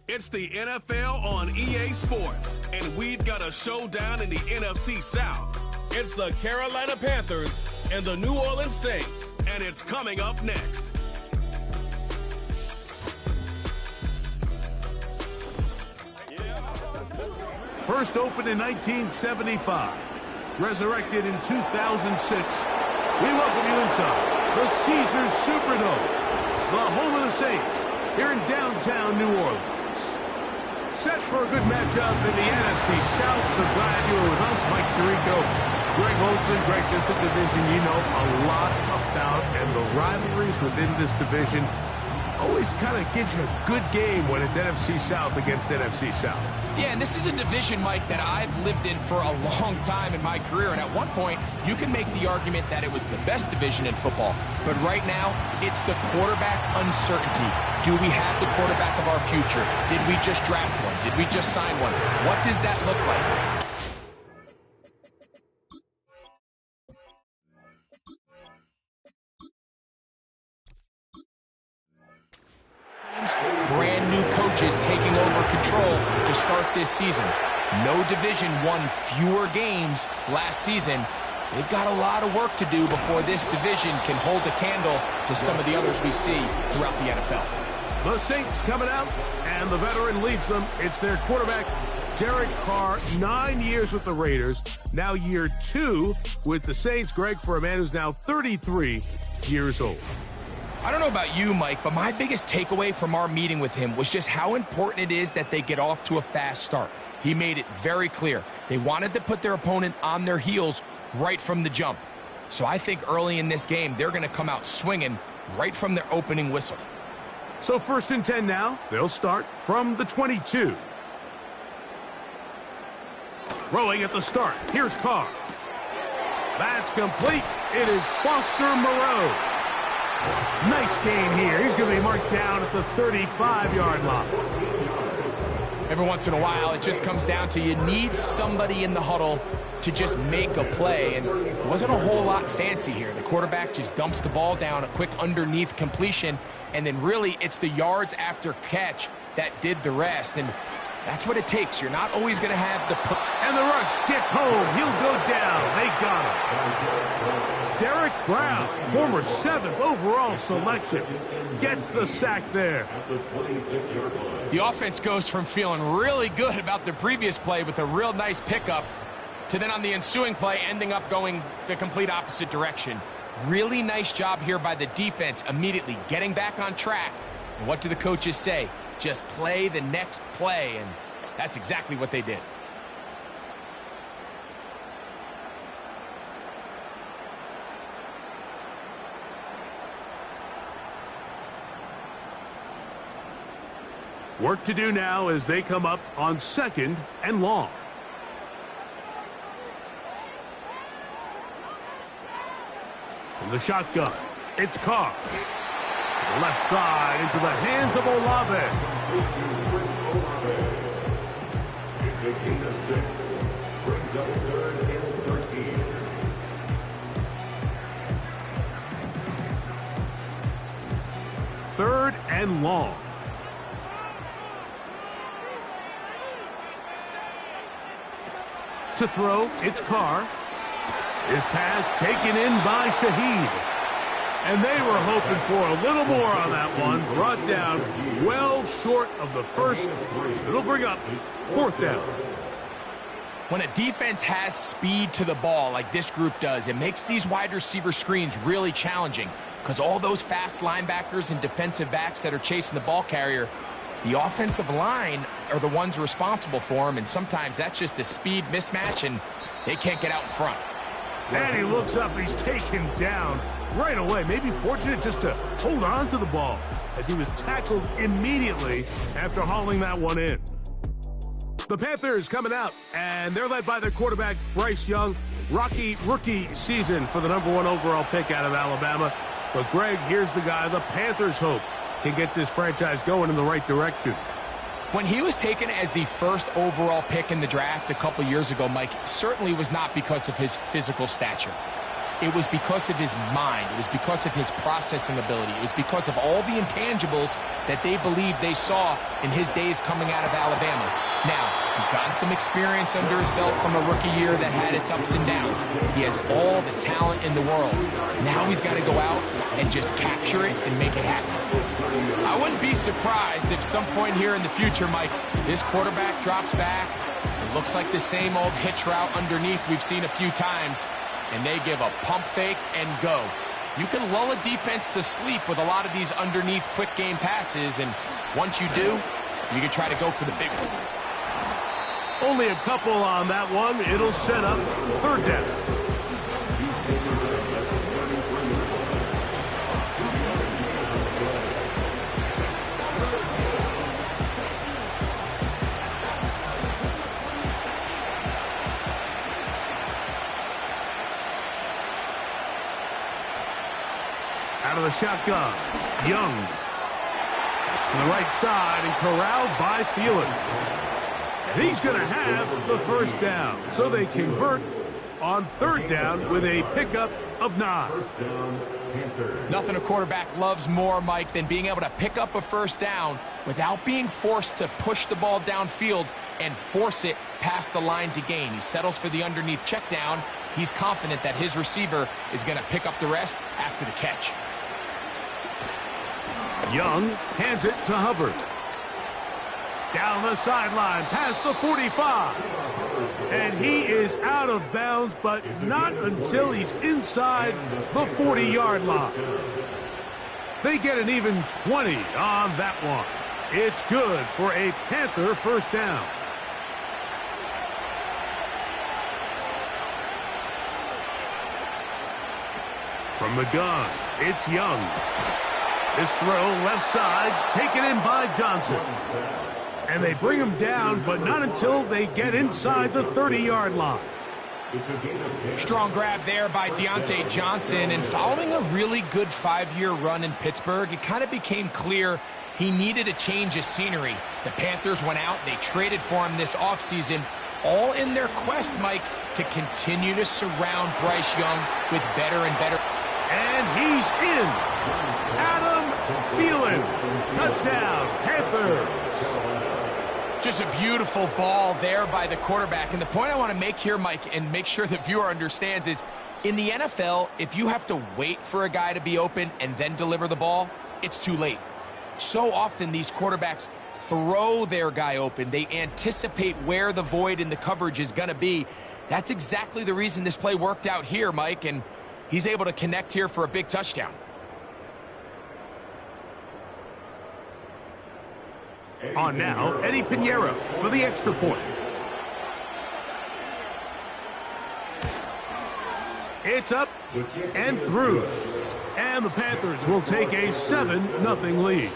It's the NFL on EA Sports, and we've got a showdown in the NFC South. It's the Carolina Panthers and the New Orleans Saints, and it's coming up next. First opened in 1975, resurrected in 2006. We welcome you inside the Caesars Superdome, the home of the Saints, here in downtown New Orleans. Set for a good matchup in the NFC South, so glad you were with us. Mike Tirico, Greg Olson. Greg, this is a division you know a lot about, and the rivalries within this division always kind of gives you a good game when it's NFC South against NFC South. Yeah, and this is a division, Mike, that I've lived in for a long time in my career, and at one point, you can make the argument that it was the best division in football. But right now, it's the quarterback uncertainty. Do we have the quarterback of our future? Did we just draft one? Did we just sign one? What does that look like? Brand new coaches taking over control to start this season. No division won fewer games last season. They've got a lot of work to do before this division can hold a candle to some of the others we see throughout the NFL. The Saints coming out, and the veteran leads them. It's their quarterback, Derek Carr, 9 years with the Raiders, now year 2 with the Saints. Greg, for a man who's now 33 years old. I don't know about you, Mike, but my biggest takeaway from our meeting with him was just how important it is that they get off to a fast start. He made it very clear. They wanted to put their opponent on their heels right from the jump. So I think early in this game, they're going to come out swinging right from their opening whistle. So 1st and 10 now. They'll start from the 22. Throwing at the start. Here's Carr. That's complete. It is Foster Moreau. Nice gain here. He's going to be marked down at the 35-yard line. Every once in a while, it just comes down to you need somebody in the huddle to just make a play, and it wasn't a whole lot fancy here. The quarterback just dumps the ball down, a quick underneath completion, and then really it's the yards after catch that did the rest, and that's what it takes. You're not always going to have the... And the rush gets home. He'll go down. They got him. Derek Brown, former 7th overall selection, gets the sack there. The offense goes from feeling really good about the previous play with a real nice pickup to then on the ensuing play ending up going the complete opposite direction. Really nice job here by the defense immediately getting back on track. And what do the coaches say? Just play the next play, and that's exactly what they did. Work to do now as they come up on 2nd and long. From the shotgun, it's Carr. Left side into the hands of Olave. It's a gain of 6. Brings up 3rd and 13. Third and long. To throw, it's Carr. His pass taken in by Shaheed. And they were hoping for a little more on that one. Brought down well short of the first. It'll bring up 4th down. When a defense has speed to the ball like this group does, it makes these wide receiver screens really challenging because all those fast linebackers and defensive backs that are chasing the ball carrier, the offensive line are the ones responsible for them, and sometimes that's just a speed mismatch, and they can't get out in front. And he looks up, he's taken down right away. Maybe fortunate just to hold on to the ball as he was tackled immediately after hauling that one in. The Panthers coming out, and they're led by their quarterback, Bryce Young. Rocky rookie season for the #1 overall pick out of Alabama. But, Greg, here's the guy the Panthers hope can get this franchise going in the right direction. When he was taken as the 1st overall pick in the draft a couple years ago, Mike, certainly was not because of his physical stature. it was because of his mind. It was because of his processing ability. It was because of all the intangibles that they believed they saw in his days coming out of Alabama. Now, he's gotten some experience under his belt from a rookie year that had its ups and downs. He has all the talent in the world. Now he's got to go out and just capture it and make it happen. I wouldn't be surprised if some point here in the future, Mike, this quarterback drops back. It looks like the same old hitch route underneath we've seen a few times, and they give a pump fake and go. You can lull a defense to sleep with a lot of these underneath quick game passes, and once you do, you can try to go for the big one. Only a couple on that one. It'll set up third down. Out of the shotgun, Young. To the right side and corralled by Thielen. And he's going to have the first down. So they convert on third down with a pickup of 9. Nothing a quarterback loves more, Mike, than being able to pick up a first down without being forced to push the ball downfield and force it past the line to gain. He settles for the underneath check down. He's confident that his receiver is going to pick up the rest after the catch. Young hands it to Hubbard. Down the sideline, past the 45. And he is out of bounds, but not until he's inside the 40-yard line. They get an even 20 on that one. It's good for a Panther first down. From the gun, it's Young. This throw left side, taken in by Johnson. And they bring him down, but not until they get inside the 30-yard line. Strong grab there by Deontay Johnson, and following a really good 5-year run in Pittsburgh, it kind of became clear he needed a change of scenery. The Panthers went out, they traded for him this offseason, all in their quest, Mike, to continue to surround Bryce Young with better and better. And he's in. Adam Thielen. Touchdown, Panthers. Just a beautiful ball there by the quarterback. And the point I want to make here, Mike, and make sure the viewer understands is, in the NFL, if you have to wait for a guy to be open and then deliver the ball, it's too late. So often these quarterbacks throw their guy open. They anticipate where the void in the coverage is going to be. That's exactly the reason this play worked out here, Mike, and he's able to connect here for a big touchdown. On now, Eddie Pinheiro for the extra point. It's up and through. And the Panthers will take a 7-0 lead.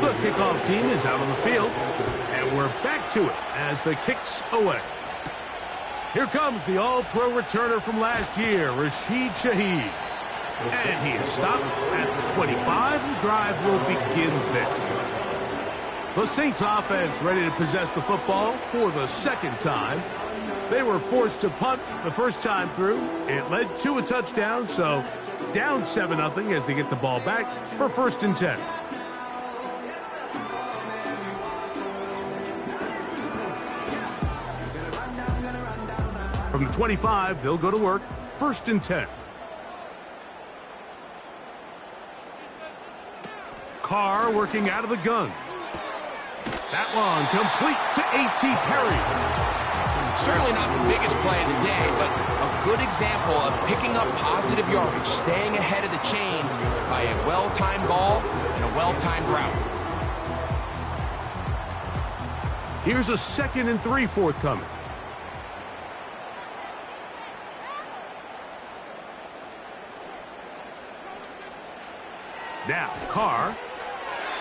The kickoff team is out on the field, and we're back to it as the kick's away. Here comes the all-pro returner from last year, Rashid Shaheed. And he is stopped at the 25. The drive will begin there. The Saints offense ready to possess the football for the second time. They were forced to punt the first time through. It led to a touchdown, so down 7-0 as they get the ball back for 1st and 10. From the 25, they'll go to work. 1st and 10. Carr working out of the gun. That one complete to A.T. Perry. Certainly not the biggest play of the day, but a good example of picking up positive yardage, staying ahead of the chains by a well-timed ball and a well-timed route. Here's a 2nd and 3 forthcoming. Carr.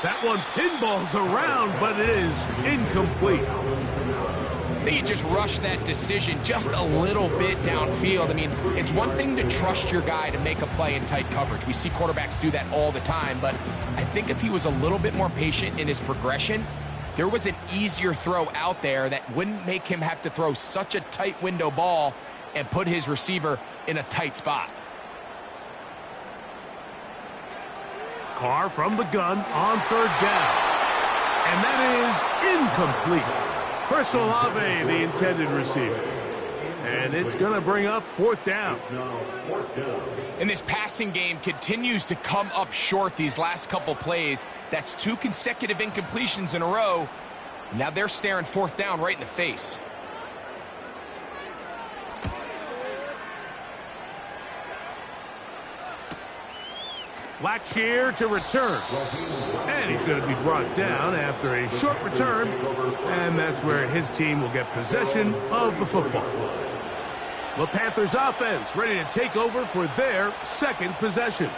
That one pinballs around, but it is incomplete. I think he just rushed that decision just a little bit downfield. I mean, it's one thing to trust your guy to make a play in tight coverage. We see quarterbacks do that all the time, but I think if he was a little bit more patient in his progression, there was an easier throw out there that wouldn't make him have to throw such a tight window ball and put his receiver in a tight spot. Carr from the gun on third down. And that is incomplete. Chris Olave, the intended receiver. And it's going to bring up fourth down. And this passing game continues to come up short these last couple plays. That's 2 consecutive incompletions in a row. Now they're staring fourth down right in the face. Blackshear to return. And he's going to be brought down after a short return. And that's where his team will get possession of the football. The Panthers offense ready to take over for their second possession.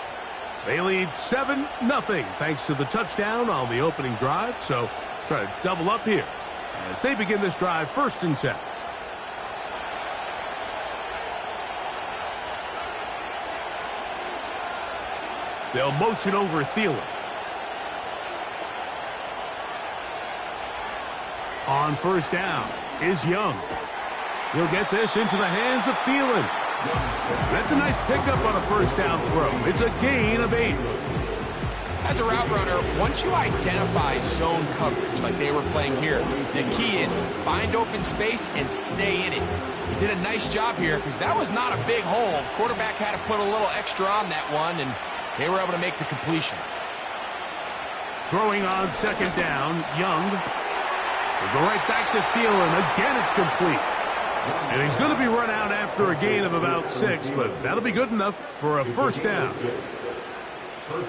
They lead 7-0 thanks to the touchdown on the opening drive. So try to double up here as they begin this drive 1st and 10. They'll motion over Thielen. On 1st down is Young. He'll get this into the hands of Thielen. That's a nice pickup on a 1st down throw. It's a gain of 8. As a route runner, once you identify zone coverage like they were playing here, the key is find open space and stay in it. He did a nice job here because that was not a big hole. Quarterback had to put a little extra on that one, and they were able to make the completion. Throwing on 2nd down, Young. We'll go right back to Thielen. Again, it's complete. And he's going to be run out after a gain of about 6, but that'll be good enough for a 1st down.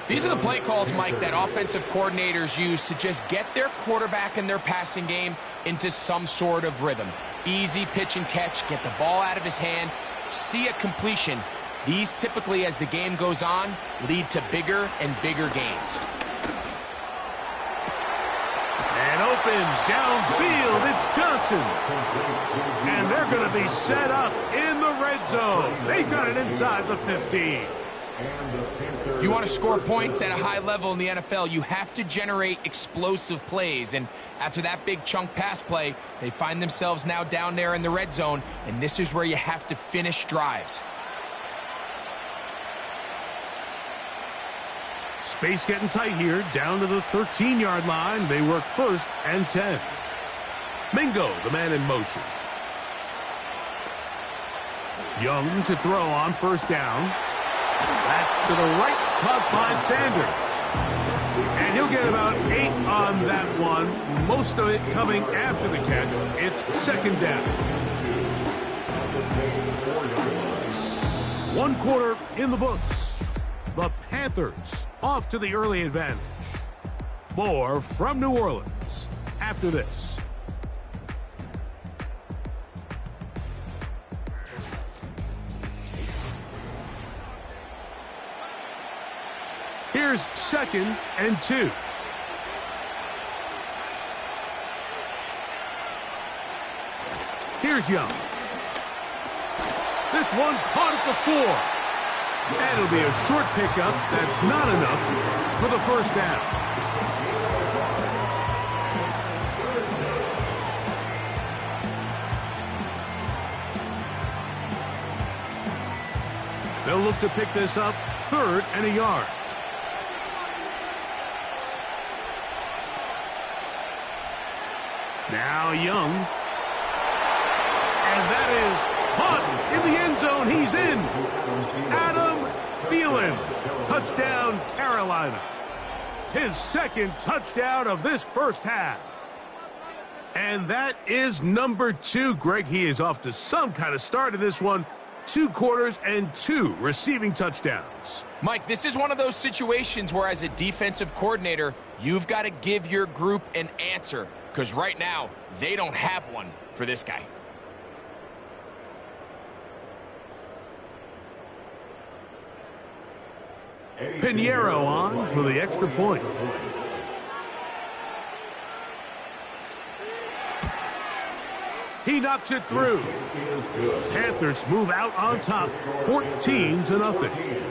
These are the play calls, Mike, that offensive coordinators use to just get their quarterback and their passing game into some sort of rhythm. Easy pitch and catch, get the ball out of his hand, see a completion. These typically, as the game goes on, lead to bigger and bigger gains. And open downfield, it's Johnson. And they're going to be set up in the red zone. They've got it inside the 15. If you want to score points at a high level in the NFL, you have to generate explosive plays. And after that big chunk pass play, they find themselves now down there in the red zone. And this is where you have to finish drives. Space getting tight here, down to the 13-yard line. They work 1st and 10. Mingo, the man in motion. Young to throw on 1st down. Back to the right, caught by Sanders. And he'll get about 8 on that one. Most of it coming after the catch. It's 2nd down. 1 quarter in the books. The Panthers off to the early advantage. More from New Orleans after this. Here's 2nd and 2. Here's Young. This one caught at the 4. And it'll be a short pickup. That's not enough for the 1st down. They'll look to pick this up 3rd and a yard. Now Young. And that is caught in the end zone. He's in. Adam Thielen. Touchdown, Carolina. His 2nd touchdown of this 1st half. And that is number 2. Greg, he is off to some kind of start in this one. 2 quarters and 2 receiving touchdowns. Mike, this is one of those situations where as a defensive coordinator, you've got to give your group an answer. Because right now, they don't have one for this guy. Pinheiro on for the extra point. He knocks it through. Panthers move out on top, 14-0.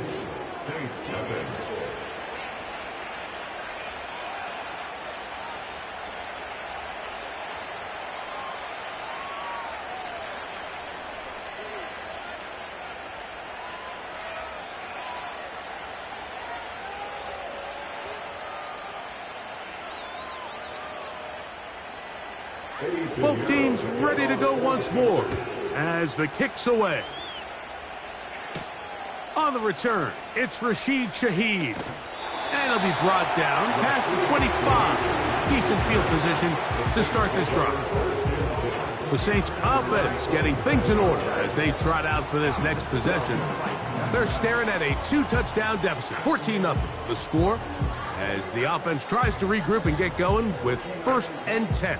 Both teams ready to go once more as the kick's away. On the return, it's Rashid Shaheed. And he'll be brought down past the 25. Decent field position to start this drive. The Saints offense getting things in order as they trot out for this next possession. They're staring at a 2-touchdown deficit, 14-0. The score as the offense tries to regroup and get going with 1st and 10.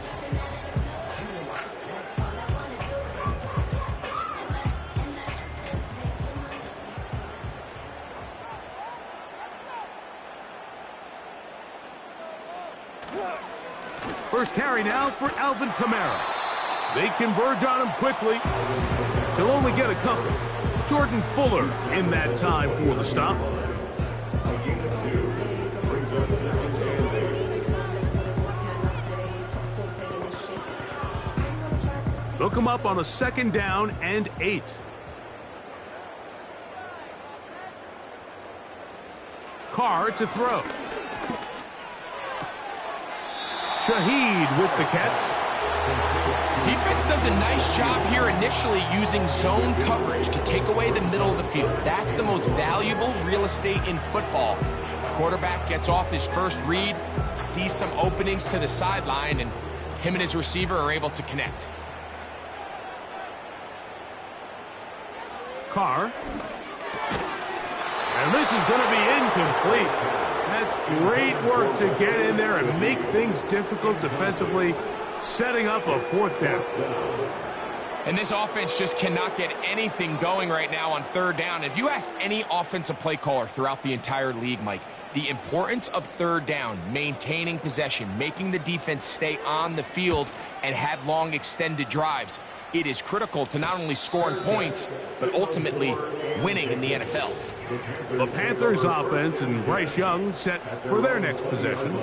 First carry now for Alvin Kamara. They converge on him quickly. He'll only get a couple. Jordan Fuller in that time for the stop. They'll come up on a 2nd down and 8. Carr to throw. Shaheed with the catch. Defense does a nice job here initially using zone coverage to take away the middle of the field. That's the most valuable real estate in football. Quarterback gets off his first read, sees some openings to the sideline, and him and his receiver are able to connect. Carr. And this is going to be incomplete. That's great work to get in there and make things difficult defensively, setting up a 4th down. And this offense just cannot get anything going right now on 3rd down. If you ask any offensive play caller throughout the entire league, Mike, the importance of 3rd down, maintaining possession, making the defense stay on the field and have long extended drives, it is critical to not only scoring points, but ultimately winning in the NFL. The Panthers offense and Bryce Young set for their next possession.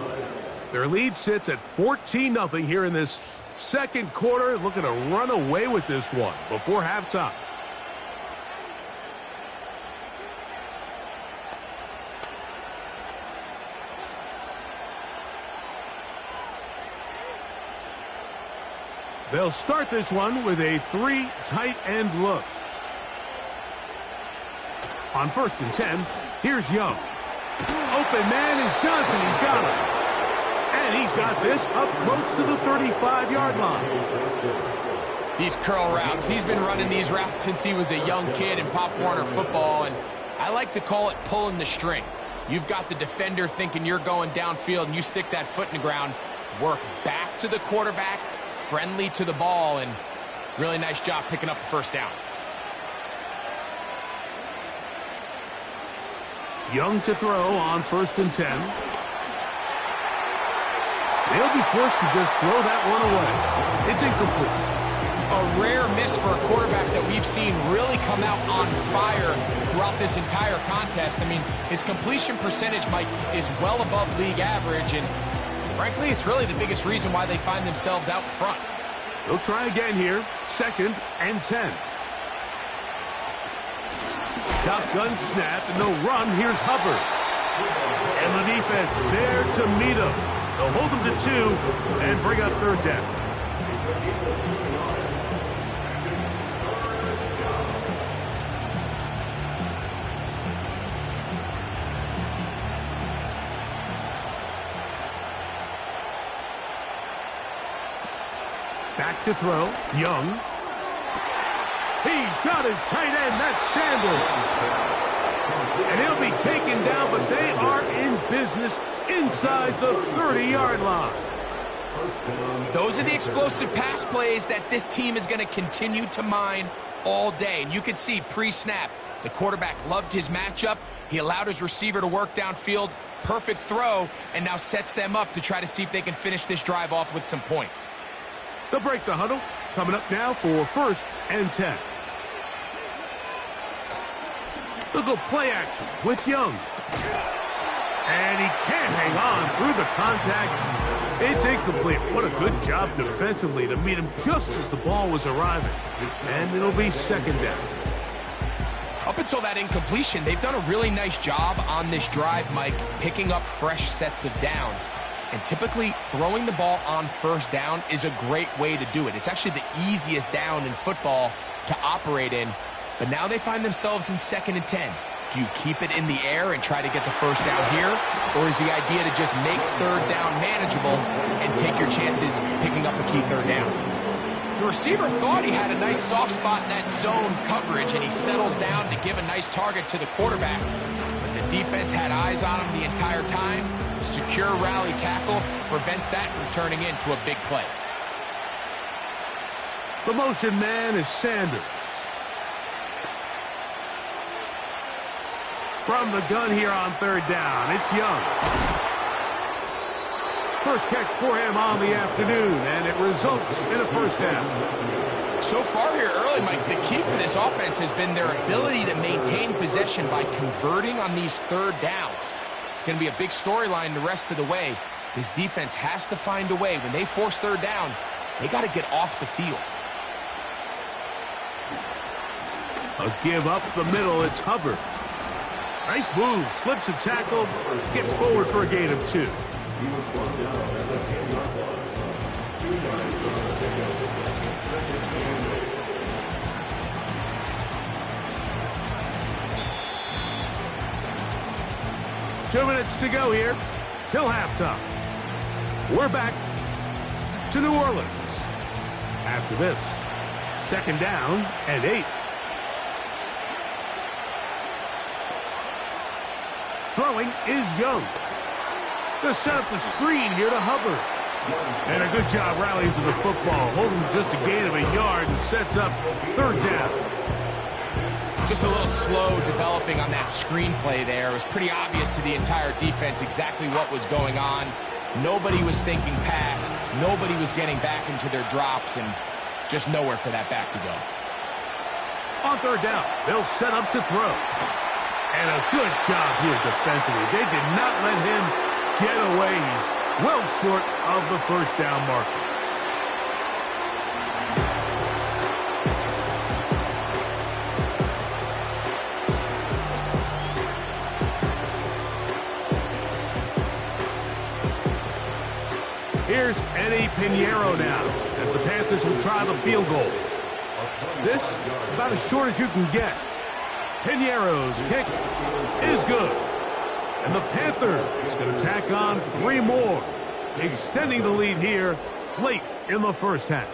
Their lead sits at 14-0 here in this 2nd quarter, looking to run away with this one before halftime. They'll start this one with a 3 tight end look. On 1st and 10, here's Young. Open man is Johnson. He's got him. And he's got this up close to the 35-yard line. These curl routes, he's been running these routes since he was a young kid in Pop Warner football, and I like to call it pulling the string. You've got the defender thinking you're going downfield, and you stick that foot in the ground, work back to the quarterback, friendly to the ball, and really nice job picking up the 1st down. Young to throw on 1st and 10. They'll be forced to just throw that one away. It's incomplete. A rare miss for a quarterback that we've seen really come out on fire throughout this entire contest. I mean, his completion percentage, Mike, is well above league average, and frankly, it's really the biggest reason why they find themselves out in front. They'll try again here, 2nd and 10. Shotgun snap, and they'll run. Here's Hubbard. And the defense there to meet him. They'll hold him to 2 and bring up 3rd down. Back to throw. Young. He's got his tight end. That's Sanders. And he'll be taken down, but they are in business inside the 30-yard line. Those are the explosive pass plays that this team is going to continue to mine all day. And you can see pre-snap, the quarterback loved his matchup. He allowed his receiver to work downfield. Perfect throw, and now sets them up to try to see if they can finish this drive off with some points. They'll break the huddle. Coming up now for 1st and 10. They'll go play action with Young. And he can't hang on through the contact. It's incomplete. What a good job defensively to meet him just as the ball was arriving. And it'll be 2nd down. Up until that incompletion, they've done a really nice job on this drive, Mike, picking up fresh sets of downs. And typically, throwing the ball on 1st down is a great way to do it. It's actually the easiest down in football to operate in. But now they find themselves in 2nd and 10. Do you keep it in the air and try to get the 1st down here? Or is the idea to just make 3rd down manageable and take your chances picking up a key 3rd down? The receiver thought he had a nice soft spot in that zone coverage, and he settles down to give a nice target to the quarterback. But the defense had eyes on him the entire time. Secure rally tackle prevents that from turning into a big play. The motion man is Sanders. From the gun here on 3rd down, it's Young. First catch for him on the afternoon, and it results in a 1st down. So far here early, Mike, the key for this offense has been their ability to maintain possession by converting on these 3rd downs. It's going to be a big storyline the rest of the way. This defense has to find a way. When they force 3rd down, they got to get off the field. A give up the middle, it's Hubbard. Nice move, slips a tackle, gets forward for a gain of 2. Two minutes to go here till halftime. We're back to New Orleans. After this, 2nd down and 8. Throwing is Young. They'll set up the screen here to Hubbard. And a good job rallying to the football, holding just a gain of a yard and sets up 3rd down. Just a little slow developing on that screenplay there. It was pretty obvious to the entire defense exactly what was going on. Nobody was thinking pass. Nobody was getting back into their drops, and just nowhere for that back to go. On 3rd down, they'll set up to throw. And a good job here defensively. They did not let him get away. He's well short of the 1st down marker. Here's Eddie Pinheiro now, as the Panthers will try the field goal. This, about as short as you can get. Pinheiro's kick is good. And the Panthers going to tack on 3 more, extending the lead here late in the 1st half.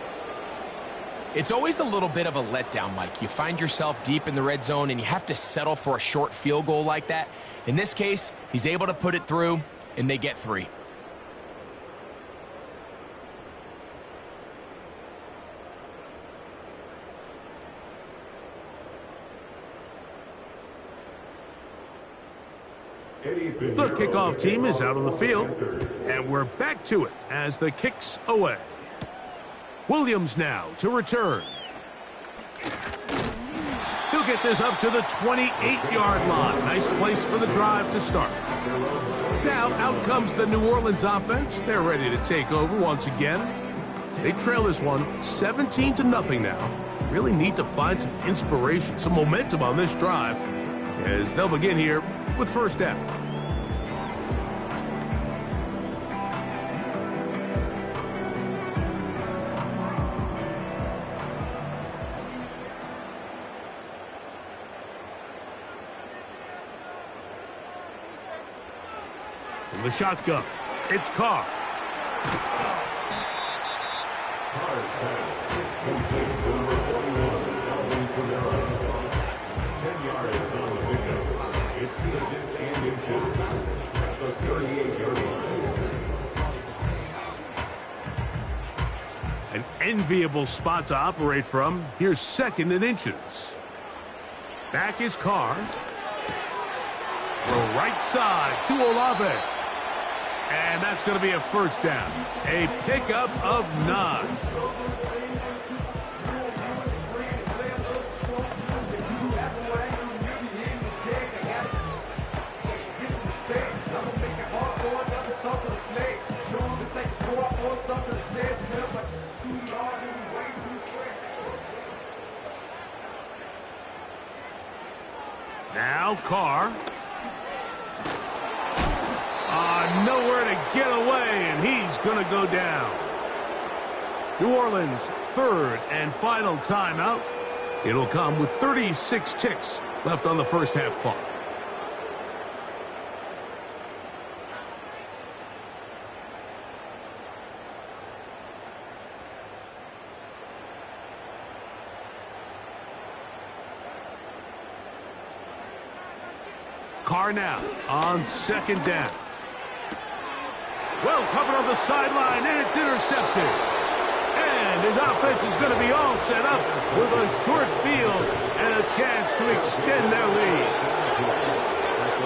It's always a little bit of a letdown, Mike. You find yourself deep in the red zone, and you have to settle for a short field goal like that. In this case, he's able to put it through, and they get 3. The kickoff team is out on the field, and we're back to it as the kick's away. Williams now to return. He'll get this up to the 28-yard line. Nice place for the drive to start. Now out comes the New Orleans offense. They're ready to take over once again. They trail this one 17-0 now. Really need to find some inspiration, some momentum on this drive, as they'll begin here with 1st down. From the shotgun, it's Carr. An enviable spot to operate from. Here's 2nd and inches. Back is Carr. Throw right side to Olave. And that's going to be a first down. A pickup of 9. Now Carr. Nowhere to get away, and he's going to go down. New Orleans' 3rd and final timeout. It'll come with 36 ticks left on the first half clock. Carr now on 2nd down. Well covered on the sideline, and it's intercepted. And his offense is going to be all set up with a short field and a chance to extend their lead.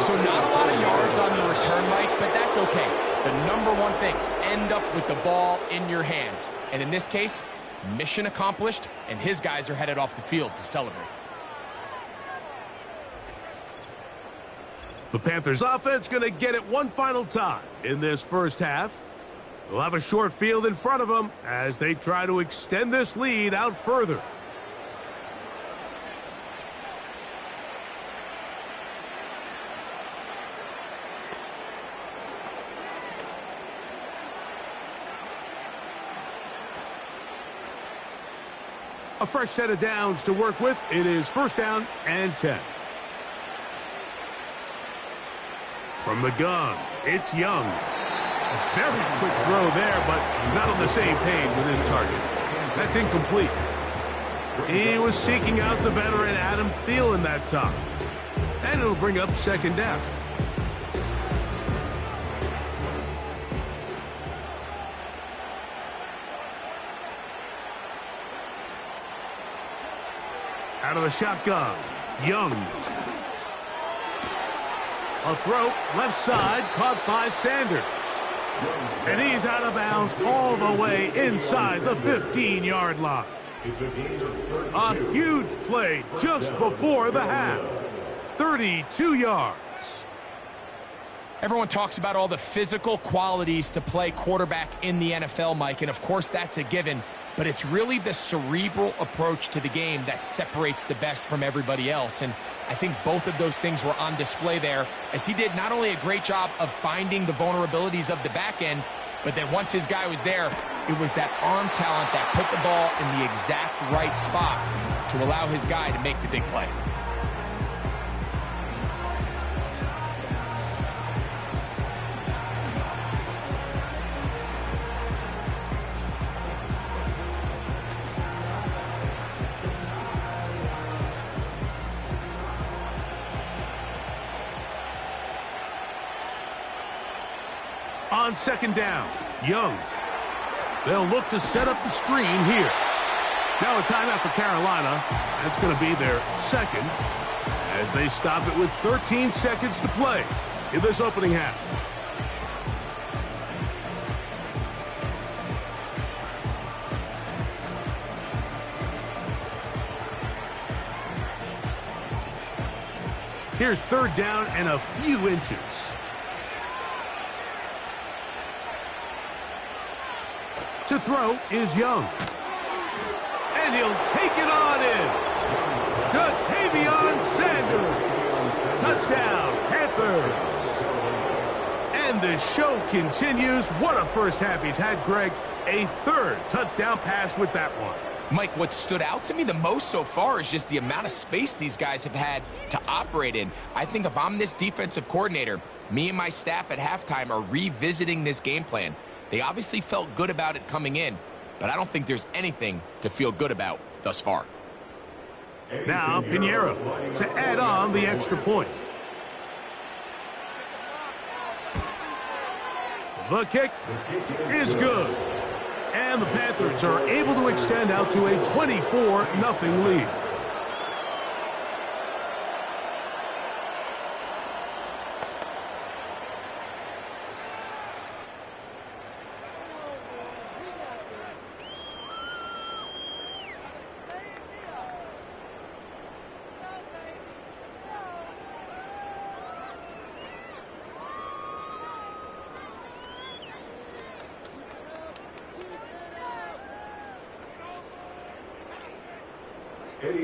So not a lot of yards on the return, Mike, but that's okay. The number one thing, end up with the ball in your hands. And in this case, mission accomplished, and his guys are headed off the field to celebrate. The Panthers offense going to get it one final time in this first half. They'll have a short field in front of them as they try to extend this lead out further. A fresh set of downs to work with. It is 1st down and 10. From the gun, it's Young. A very quick throw there, but not on the same page with his target. That's incomplete. He was seeking out the veteran Adam Thielen that time. And it'll bring up 2nd down. Out of the shotgun, Young. A throw, left side, caught by Sanders. And he's out of bounds all the way inside the 15-yard line. A huge play just before the half. 32 yards. Everyone talks about all the physical qualities to play quarterback in the NFL, Mike, and of course that's a given. But it's really the cerebral approach to the game that separates the best from everybody else. And I think both of those things were on display there, as he did not only a great job of finding the vulnerabilities of the back end, but then once his guy was there, it was that arm talent that put the ball in the exact right spot to allow his guy to make the big play. On 2nd down, Young. They'll look to set up the screen here. Now a timeout for Carolina. That's going to be their 2nd as they stop it with 13 seconds to play in this opening half. Here's 3rd down and a few inches. To throw is Young. And he'll take it on in. Ja'Tavion Sanders. Touchdown, Panthers. And the show continues. What a first half he's had, Greg. A 3rd touchdown pass with that one. Mike, what stood out to me the most so far is just the amount of space these guys have had to operate in. I think if I'm this defensive coordinator, me and my staff at halftime are revisiting this game plan. They obviously felt good about it coming in, but I don't think there's anything to feel good about thus far. Now Pinheiro to add on the extra point. The kick is good. And the Panthers are able to extend out to a 24-0 lead.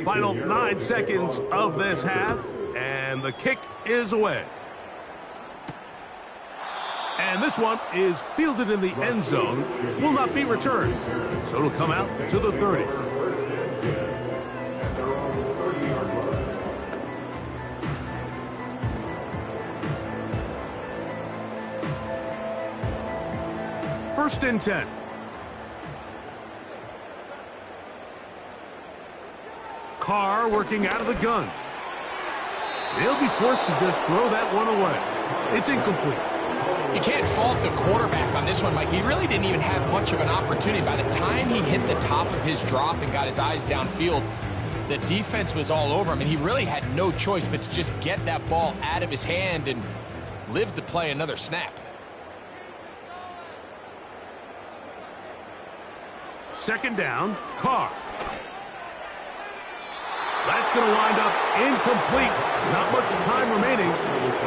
Final 9 seconds of this half, and the kick is away. And this one is fielded in the end zone, will not be returned. So it'll come out to the 30. First and 10. Carr working out of the gun. They'll be forced to just throw that one away. It's incomplete. You can't fault the quarterback on this one, Mike. He really didn't even have much of an opportunity. By the time he hit the top of his drop and got his eyes downfield, the defense was all over him, and he really had no choice but to just get that ball out of his hand and live to play another snap. Second down, Carr. That's going to wind up incomplete. Not much time remaining.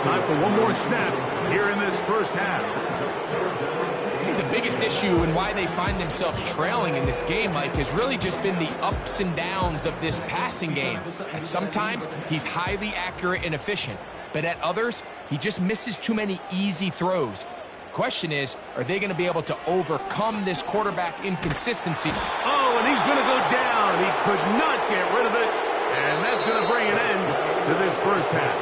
Time for one more snap here in this first half. I think the biggest issue and why they find themselves trailing in this game, Mike, has really just been the ups and downs of this passing game. And sometimes he's highly accurate and efficient, but at others, he just misses too many easy throws. Question is, are they going to be able to overcome this quarterback inconsistency? Oh, and he's going to go down. He could not get rid of it. And that's going to bring an end to this first half.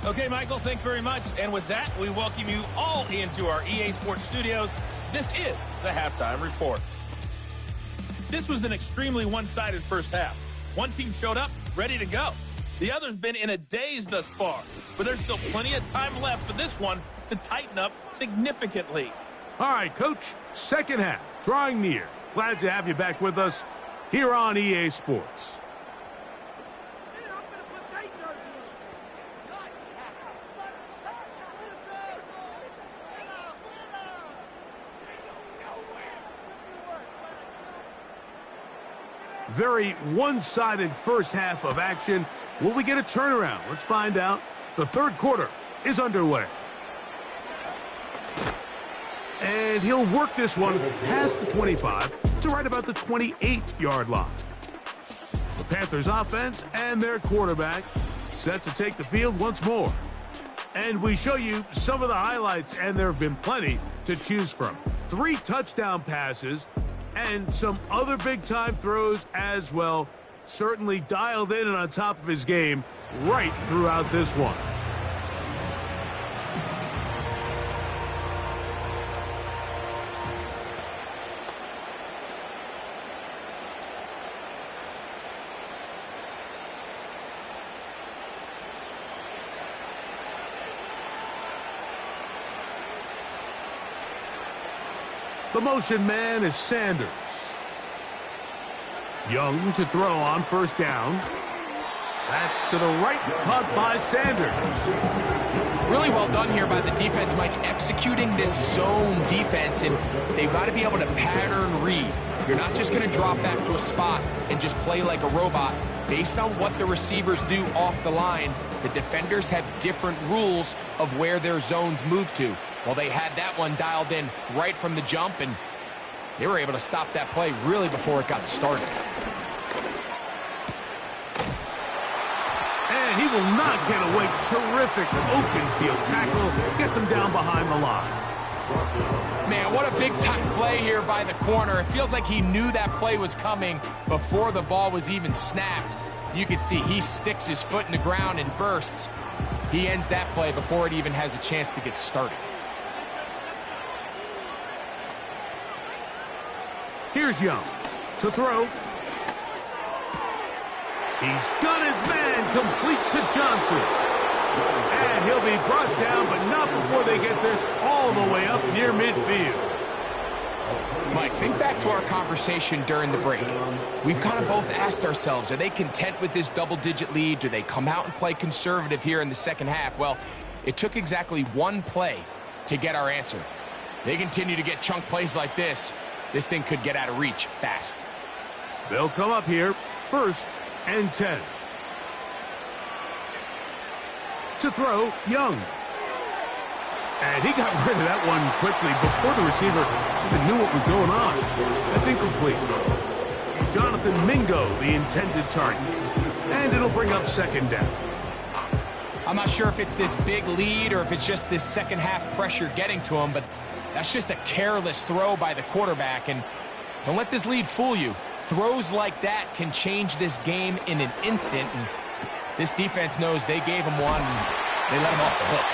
Okay, Michael, thanks very much. And with that, we welcome you all into our EA Sports studios. This is the Halftime Report. This was an extremely one-sided first half. One team showed up, ready to go. The other's been in a daze thus far, but there's still plenty of time left for this one to tighten up significantly. All right, Coach, second half, drawing near. Glad to have you back with us here on EA Sports. Very one-sided first half of action. Will we get a turnaround? Let's find out. The third quarter is underway. And he'll work this one past the 25 to right about the 28-yard line. The Panthers offense and their quarterback set to take the field once more. And we show you some of the highlights, and there have been plenty to choose from. 3 touchdown passes and some other big-time throws as well. Certainly dialed in and on top of his game right throughout this one. The motion man is Sanders. Young to throw on first down. That's to the right, caught by Sanders. Really well done here by the defense, Mike, executing this zone defense, and they've got to be able to pattern read. You're not just going to drop back to a spot and just play like a robot. Based on what the receivers do off the line, the defenders have different rules of where their zones move to. Well, they had that one dialed in right from the jump, and they were able to stop that play really before it got started. And he will not get away. Terrific open field tackle. Gets him down behind the line. Man, what a big-time play here by the corner. It feels like he knew that play was coming before the ball was even snapped. You can see he sticks his foot in the ground and bursts. He ends that play before it even has a chance to get started. Here's Young. To throw. He's got his man complete to Johnson. And he'll be brought down, but not before they get this all the way up near midfield. Mike, think back to our conversation during the break. We've kind of both asked ourselves, are they content with this double-digit lead? Do they come out and play conservative here in the second half? Well, it took exactly one play to get our answer. They continue to get chunk plays like this. This thing could get out of reach fast. They'll come up here, 1st and 10. To throw, Young. And he got rid of that one quickly before the receiver even knew what was going on. That's incomplete. Jonathan Mingo, the intended target. And it'll bring up 2nd down. I'm not sure if it's this big lead or if it's just this second half pressure getting to him, but that's just a careless throw by the quarterback. And don't let this lead fool you. Throws like that can change this game in an instant. And this defense knows they gave him one. They let him off the hook.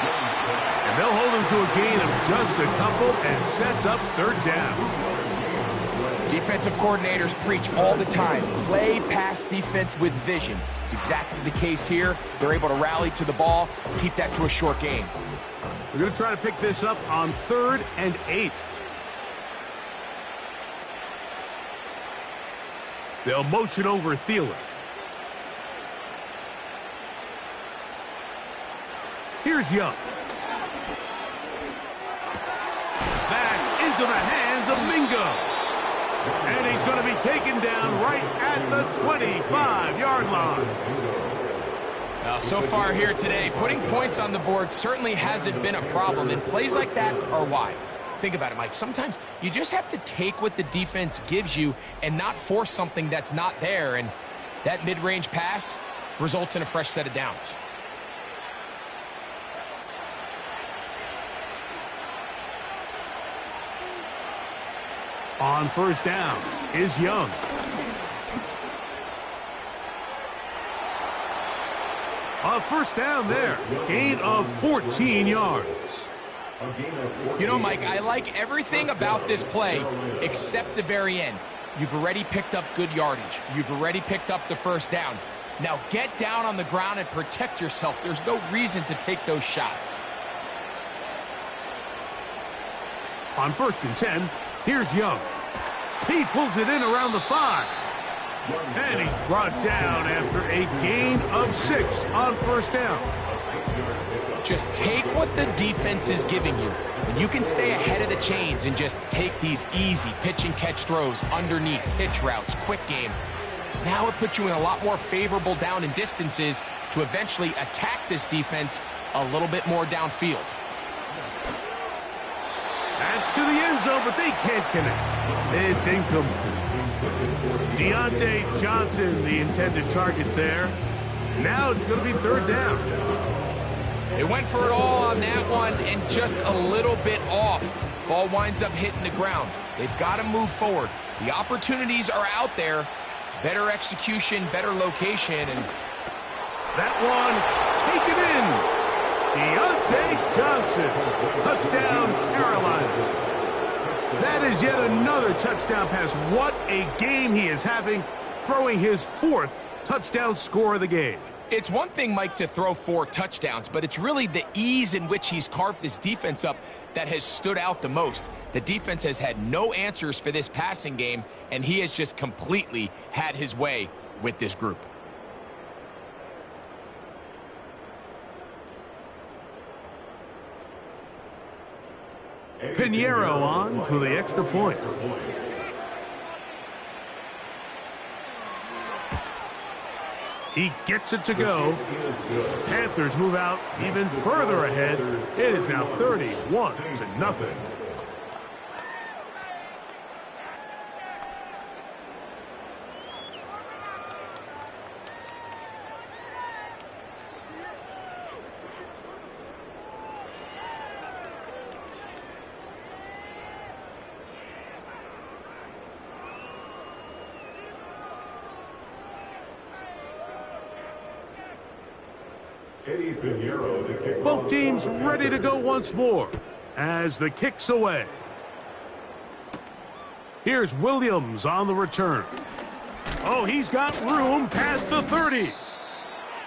And they'll hold him to a gain of just a couple and sets up 3rd down. Defensive coordinators preach all the time, play pass defense with vision. It's exactly the case here. They're able to rally to the ball, keep that to a short gain. We're going to try to pick this up on 3rd and 8. They'll motion over Thielen. Here's Young. Back into the hands of Mingo. And he's going to be taken down right at the 25-yard line. Now, so far here today, putting points on the board certainly hasn't been a problem, and plays like that are why. Think about it, Mike. Sometimes you just have to take what the defense gives you and not force something that's not there, and that mid-range pass results in a fresh set of downs. On 1st down is Young. A 1st down there. Gain of 14 yards. You know, Mike, I like everything about this play except the very end. You've already picked up good yardage. You've already picked up the 1st down. Now get down on the ground and protect yourself. There's no reason to take those shots. On 1st and 10, here's Young. He pulls it in around the 5. And he's brought down after a gain of 6 on 1st down. Just take what the defense is giving you. And you can stay ahead of the chains and just take these easy pitch and catch throws underneath, hitch routes, quick game. Now it puts you in a lot more favorable down and distances to eventually attack this defense a little bit more downfield. That's to the end zone, but they can't connect. It's incomplete. Deontay Johnson, the intended target there. Now it's going to be 3rd down. They went for it all on that one and just a little bit off. Ball winds up hitting the ground. They've got to move forward. The opportunities are out there. Better execution, better location, and that one taken in. Deontay Johnson. Touchdown, Carolina. That is yet another touchdown pass. What a game he is having, throwing his 4th touchdown score of the game. It's one thing, Mike, to throw 4 touchdowns, but it's really the ease in which he's carved this defense up that has stood out the most. The defense has had no answers for this passing game, and he has just completely had his way with this group. Pinheiro on for the extra point. He gets it to go. Panthers move out even further ahead. It is now 31-0. Both teams ready to go once more as the kick's away. Here's Williams on the return. Oh, he's got room past the 30.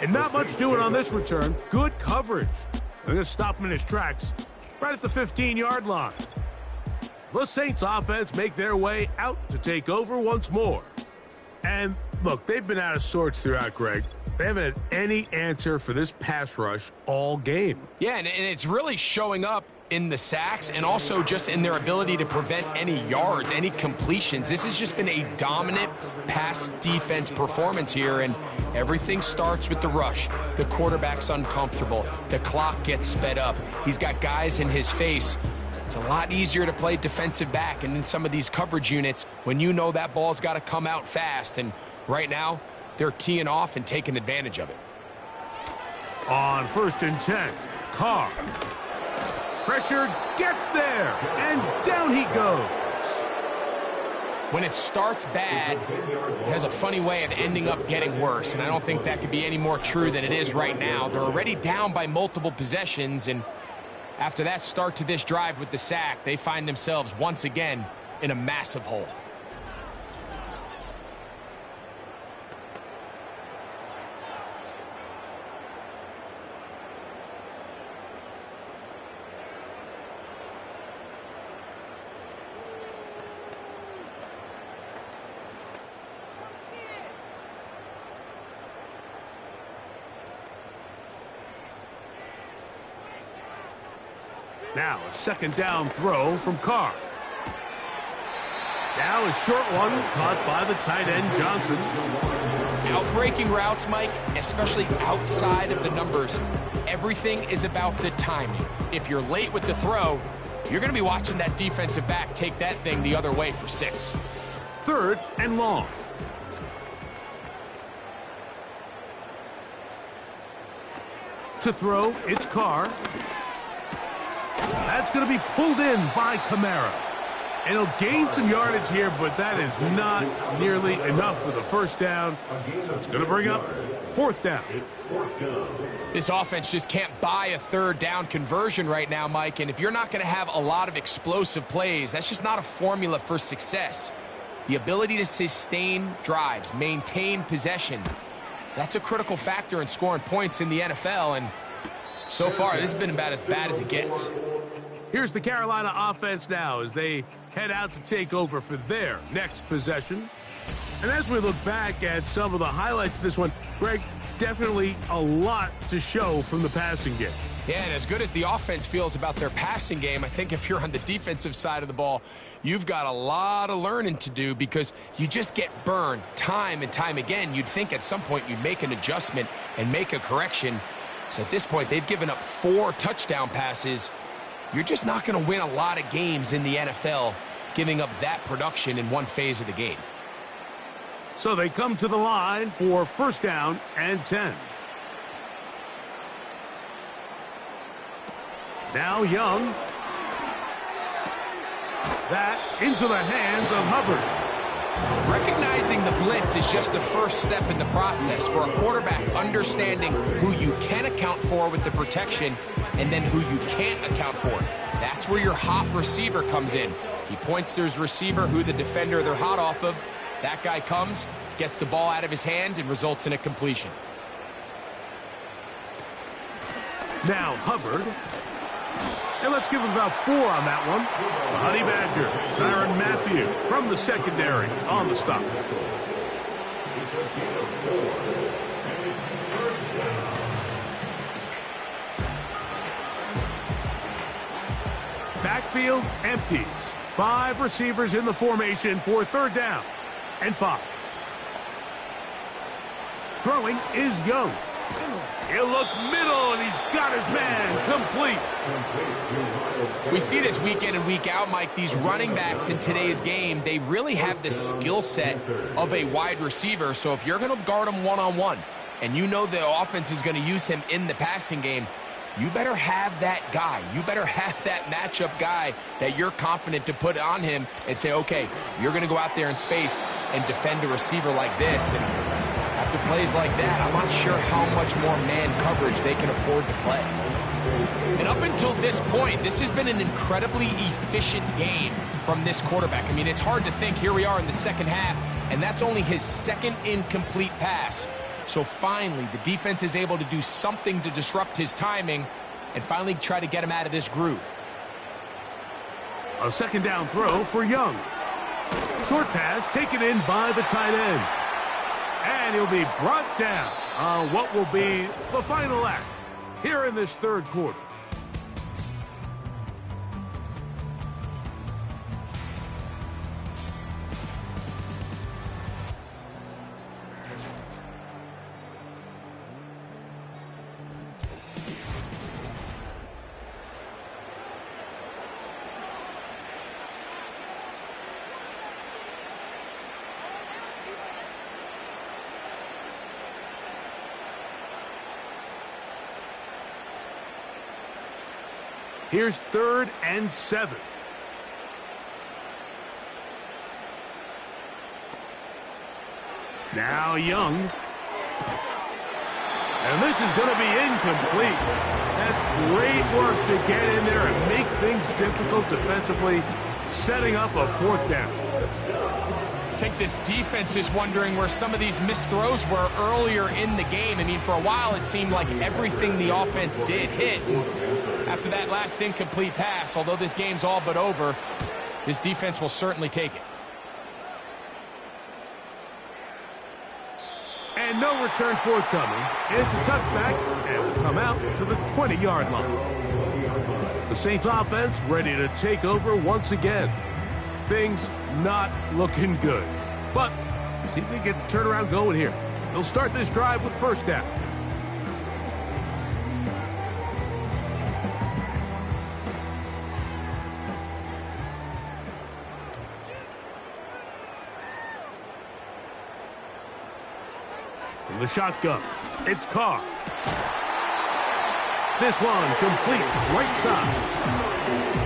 And not much doing on this return. Good coverage. They're going to stop him in his tracks right at the 15-yard line. The Saints offense make their way out to take over once more. And look, they've been out of sorts throughout, Greg. They haven't had any answer for this pass rush all game. Yeah, and it's really showing up in the sacks and also just in their ability to prevent any yards, any completions. This has just been a dominant pass defense performance here, and everything starts with the rush. The quarterback's uncomfortable. The clock gets sped up. He's got guys in his face. It's a lot easier to play defensive back and in some of these coverage units when you know that ball's got to come out fast, and right now they're teeing off and taking advantage of it. On 1st and 10, Carr. Pressure gets there, and down he goes. When it starts bad, it has a funny way of ending up getting worse, and I don't think that could be any more true than it is right now. They're already down by multiple possessions, and after that start to this drive with the sack, they find themselves once again in a massive hole. Now a 2nd down throw from Carr. Now a short one caught by the tight end Johnson. Outbreaking routes, Mike, especially outside of the numbers, everything is about the timing. If you're late with the throw, you're going to be watching that defensive back take that thing the other way for 6. 3rd and long. To throw, it's Carr. That's going to be pulled in by Kamara. And he'll gain some yardage here, but that is not nearly enough for the 1st down. So it's going to bring up 4th down. This offense just can't buy a 3rd down conversion right now, Mike. And if you're not going to have a lot of explosive plays, that's just not a formula for success. The ability to sustain drives, maintain possession, that's a critical factor in scoring points in the NFL. And so far, this has been about as bad as it gets. Here's the Carolina offense now as they head out to take over for their next possession. And as we look back at some of the highlights of this one, Greg, definitely a lot to show from the passing game. Yeah, and as good as the offense feels about their passing game, I think if you're on the defensive side of the ball, you've got a lot of learning to do because you just get burned time and time again. You'd think at some point you'd make an adjustment and make a correction. So at this point, they've given up 4 touchdown passes. You're just not going to win a lot of games in the NFL giving up that production in one phase of the game. So they come to the line for 1st down and 10. Now Young. That into the hands of Hubbard. Recognizing the blitz is just the first step in the process for a quarterback understanding who you can account for with the protection and then who you can't account for. That's where your hot receiver comes in. He points to his receiver, who the defender they're hot off of. That guy comes, gets the ball out of his hand, and results in a completion. Now Hubbard. And let's give him about 4 on that one. The Honey Badger, Tyrann Mathieu from the secondary on the stop. Backfield empties. 5 receivers in the formation for 3rd down and 5. Throwing is Young. He'll look middle, and he's got his man complete. We see this week in and week out, Mike. These running backs in today's game, they really have the skill set of a wide receiver. So if you're going to guard him one-on-one, and you know the offense is going to use him in the passing game, you better have that guy. You better have that matchup guy that you're confident to put on him and say, okay, you're going to go out there in space and defend a receiver like this. And after plays like that, I'm not sure how much more man coverage they can afford to play. And up until this point, this has been an incredibly efficient game from this quarterback. I mean, it's hard to think. Here we are in the second half, and that's only his second incomplete pass. So finally, the defense is able to do something to disrupt his timing and finally try to get him out of this groove. A second down throw for Young. Short pass taken in by the tight end. And he'll be brought down on what will be the final act here in this third quarter. Here's 3rd and 7. Now Young. And this is going to be incomplete. That's great work to get in there and make things difficult defensively, setting up a 4th down. I think this defense is wondering where some of these missed throws were earlier in the game. I mean, for a while it seemed like everything the offense did hit. After that last incomplete pass, although this game's all but over, this defense will certainly take it. And no return forthcoming. It's a touchback and will come out to the 20-yard line. The Saints offense ready to take over once again. Things not looking good. But see if they get the turnaround going here. They'll start this drive with 1st down. From the shotgun, it's Carr. This one complete right side.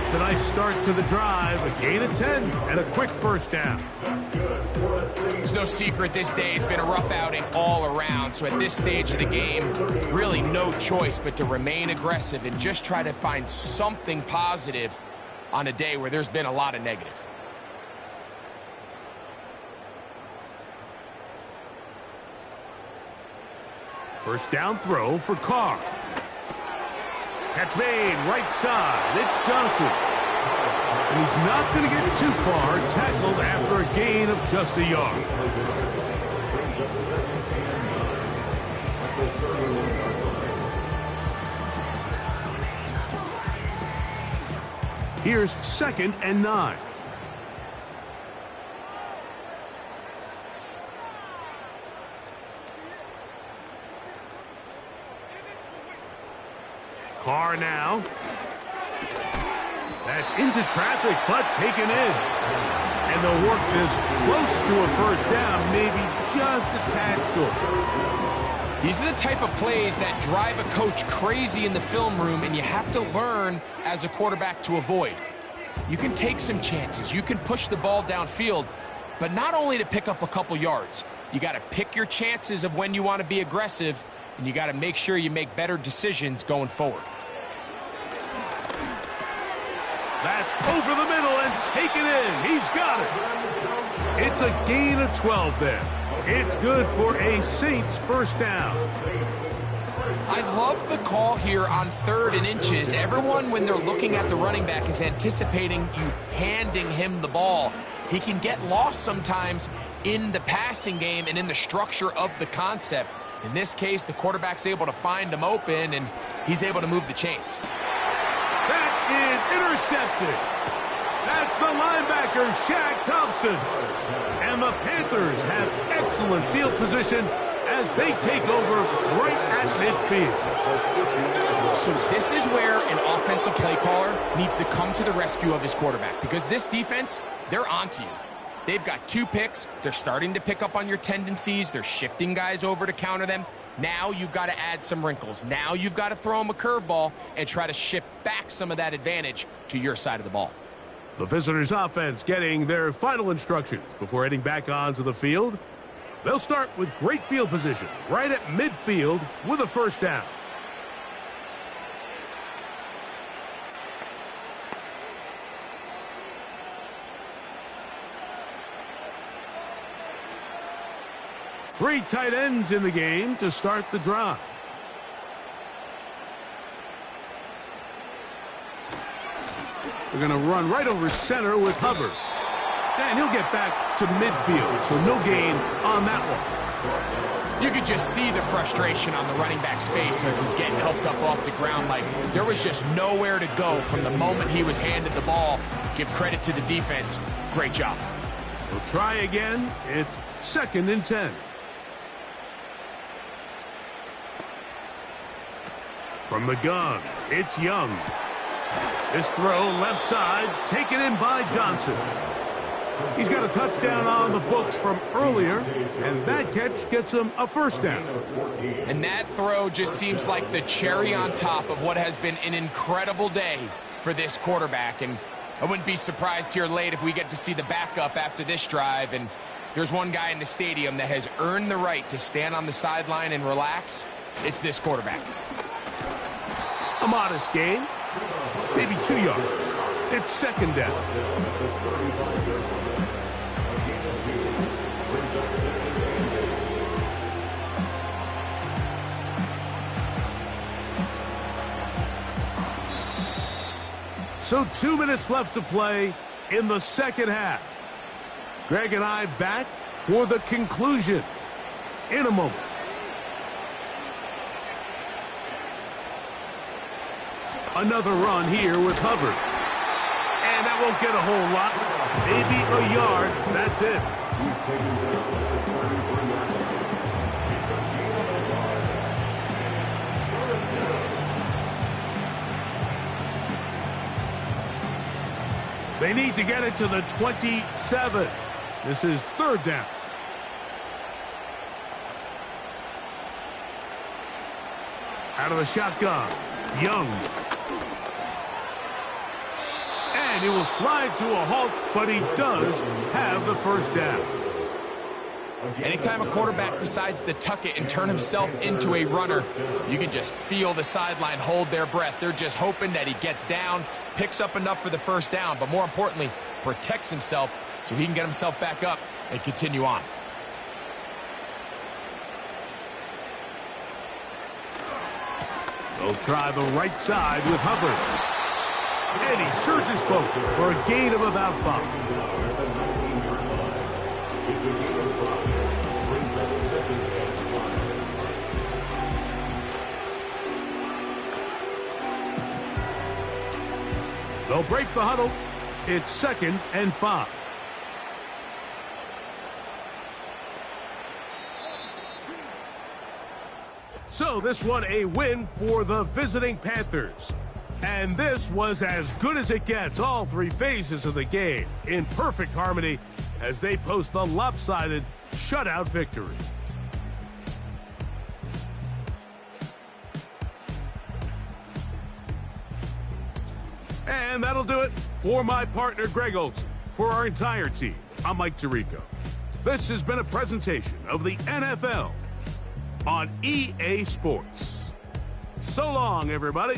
It's a nice start to the drive, a gain of 10, and a quick 1st down. There's no secret this day has been a rough outing all around, so at this stage of the game, really no choice but to remain aggressive and just try to find something positive on a day where there's been a lot of negative. First down throw for Carr. Catch made, right side. It's Johnson. And he's not going to get too far, tackled after a gain of just a yard. Here's 2nd and 9. Carr now. That's into traffic, but taken in. And they'll work this close to a 1st down, maybe just a tad short. These are the type of plays that drive a coach crazy in the film room, and you have to learn as a quarterback to avoid. You can take some chances. You can push the ball downfield, but not only to pick up a couple yards. You got to pick your chances of when you want to be aggressive, and you got to make sure you make better decisions going forward. That's over the middle and taken in. He's got it. It's a gain of 12 there. It's good for a Saints 1st down. I love the call here on 3rd and inches. Everyone, when they're looking at the running back, is anticipating you handing him the ball. He can get lost sometimes in the passing game and in the structure of the concept. In this case, the quarterback's able to find him open, and he's able to move the chains. That is intercepted. That's the linebacker, Shaq Thompson. And the Panthers have excellent field position as they take over right at midfield. So this is where an offensive play caller needs to come to the rescue of his quarterback, because this defense, they're onto you. They've got 2 picks. They're starting to pick up on your tendencies. They're shifting guys over to counter them. Now you've got to add some wrinkles. Now you've got to throw them a curveball and try to shift back some of that advantage to your side of the ball. The visitors' offense getting their final instructions before heading back onto the field. They'll start with great field position right at midfield with a 1st down. Three tight ends in the game to start the drive. They're going to run right over center with Hubbard. And he'll get back to midfield, so no gain on that one. You could just see the frustration on the running back's face as he's getting helped up off the ground. Like, there was just nowhere to go from the moment he was handed the ball. Give credit to the defense. Great job. We'll try again. It's 2nd and 10. From the gun, it's Young. This throw left side, taken in by Johnson. He's got a touchdown on the books from earlier, and that catch gets him a first down. And that throw just seems like the cherry on top of what has been an incredible day for this quarterback. And I wouldn't be surprised here late if we get to see the backup after this drive. And there's one guy in the stadium that has earned the right to stand on the sideline and relax. It's this quarterback. A modest gain, maybe 2 yards. It's 2nd down. So 2 minutes left to play in the second half. Greg and I back for the conclusion in a moment. Another run here with Hubbard. And that won't get a whole lot. Maybe a yard. That's it. They need to get it to the 27. This is 3rd down. Out of the shotgun, Young. And he will slide to a halt, but he does have the first down. Anytime a quarterback decides to tuck it and turn himself into a runner, you can just feel the sideline hold their breath. They're just hoping that he gets down, picks up enough for the first down, but more importantly, protects himself so he can get himself back up and continue on. They'll try the right side with Hubbard. And he surges forward for a gain of about 5. They'll break the huddle. It's 2nd and 5. So this one a win for the visiting Panthers. And this was as good as it gets. All 3 phases of the game in perfect harmony as they post the lopsided shutout victory. And that'll do it for my partner, Greg Olson. For our entire team, I'm Mike Tirico. This has been a presentation of the NFL on EA Sports. So long, everybody.